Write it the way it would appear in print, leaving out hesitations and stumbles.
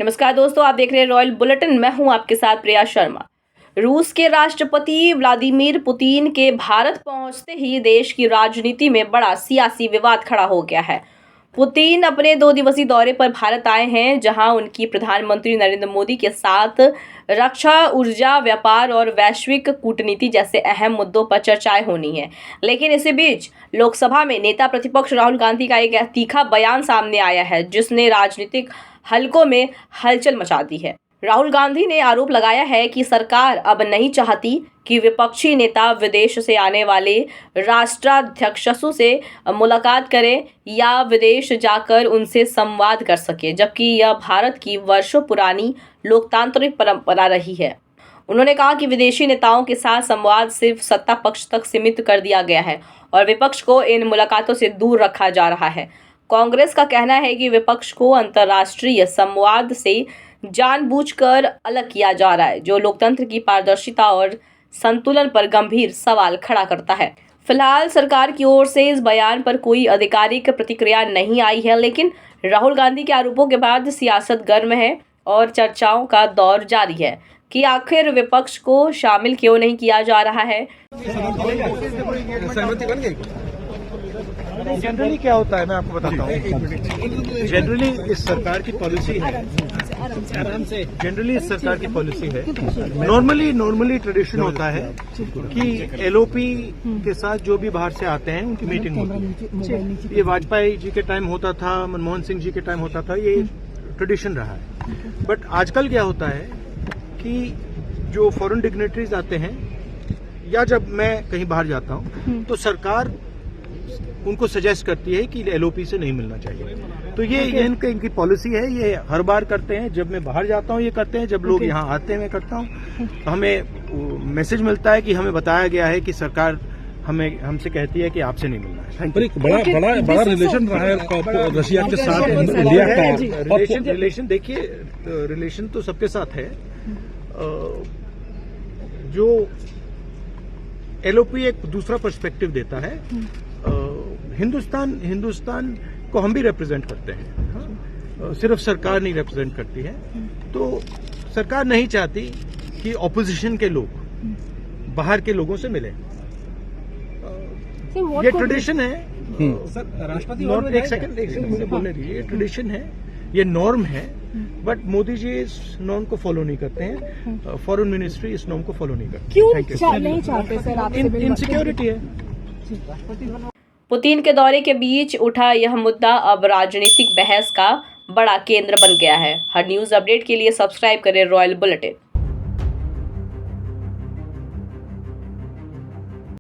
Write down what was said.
नमस्कार दोस्तों, आप देख रहे हैं रॉयल बुलेटिन। मैं हूं आपके साथ प्रिया शर्मा। रूस के राष्ट्रपति व्लादिमीर पुतिन के भारत पहुंचते ही देश की राजनीति में बड़ा सियासी विवाद खड़ा हो गया है। पुतिन अपने 2 दिवसीय दौरे पर भारत आए हैं, जहां उनकी प्रधानमंत्री नरेंद्र मोदी के साथ रक्षा, ऊर्जा, व्यापार और वैश्विक कूटनीति जैसे अहम मुद्दों पर चर्चाएं होनी है। लेकिन इसी बीच लोकसभा में नेता प्रतिपक्ष राहुल गांधी का एक तीखा बयान सामने आया है, जिसने राजनीतिक हलकों में हलचल मचा दी है। राहुल गांधी ने आरोप लगाया है कि सरकार अब नहीं चाहती कि विपक्षी नेता विदेश से आने वाले राष्ट्राध्यक्षों से मुलाकात करें या विदेश जाकर उनसे संवाद कर सके, जबकि यह भारत की वर्षों पुरानी लोकतांत्रिक परंपरा रही है। उन्होंने कहा कि विदेशी नेताओं के साथ संवाद सिर्फ सत्ता पक्ष तक सीमित कर दिया गया है और विपक्ष को इन मुलाकातों से दूर रखा जा रहा है। कांग्रेस का कहना है कि विपक्ष को अंतर्राष्ट्रीय संवाद से जानबूझकर अलग किया जा रहा है, जो लोकतंत्र की पारदर्शिता और संतुलन पर गंभीर सवाल खड़ा करता है। फिलहाल सरकार की ओर से इस बयान पर कोई आधिकारिक प्रतिक्रिया नहीं आई है, लेकिन राहुल गांधी के आरोपों के बाद सियासत गर्म है और चर्चाओं का दौर जारी है कि आखिर विपक्ष को शामिल क्यों नहीं किया जा रहा है। जनरली क्या होता है, मैं आपको बताता हूँ। जनरली इस सरकार की पॉलिसी है, नॉर्मली ट्रेडिशन होता है कि एलओपी के साथ जो भी बाहर से आते हैं उनकी मीटिंग होती है। ये वाजपेयी जी के टाइम होता था, मनमोहन सिंह जी के टाइम होता था, ये ट्रेडिशन रहा है। बट आजकल क्या होता है कि जो फॉरेन डिग्नेटरीज आते हैं या जब मैं कहीं बाहर जाता हूँ तो सरकार उनको सजेस्ट करती है कि एलओपी से नहीं मिलना चाहिए। तो ये इनकी पॉलिसी है, ये हर बार करते हैं। जब मैं बाहर जाता हूँ ये करते हैं, जब लोग यहाँ आते हैं मैं करता हूँ। तो हमें मैसेज मिलता है कि हमें बताया गया है कि सरकार हमसे कहती है कि आपसे नहीं मिलना है। बड़ा रिलेशन रहा है रशिया के साथ, इंडिया का रिलेशन देखिए, रिलेशन तो सबके साथ है। जो एलओपी एक दूसरा पर्सपेक्टिव देता है। हिंदुस्तान को हम भी रिप्रेजेंट करते हैं, सिर्फ सरकार नहीं रिप्रेजेंट करती है। तो सरकार नहीं चाहती कि ऑपोजिशन के लोग बाहर के लोगों से मिलें। ये ट्रेडिशन है सर। राष्ट्रपति एक सेकंड मुझे बोलने दीजिए। ये ट्रेडिशन है, ये नॉर्म है, बट मोदी जी इस नॉर्म को फॉलो नहीं करते हैं। फॉरेन मिनिस्ट्री इस नॉर्म को फॉलो नहीं करती। क्यों नहीं चाहते सर? इनसिक्योरिटी है। पुतिन के दौरे के बीच उठा यह मुद्दा अब राजनीतिक बहस का बड़ा केंद्र बन गया है। हर न्यूज अपडेट के लिए सब्सक्राइब करें रॉयल बुलेटिन।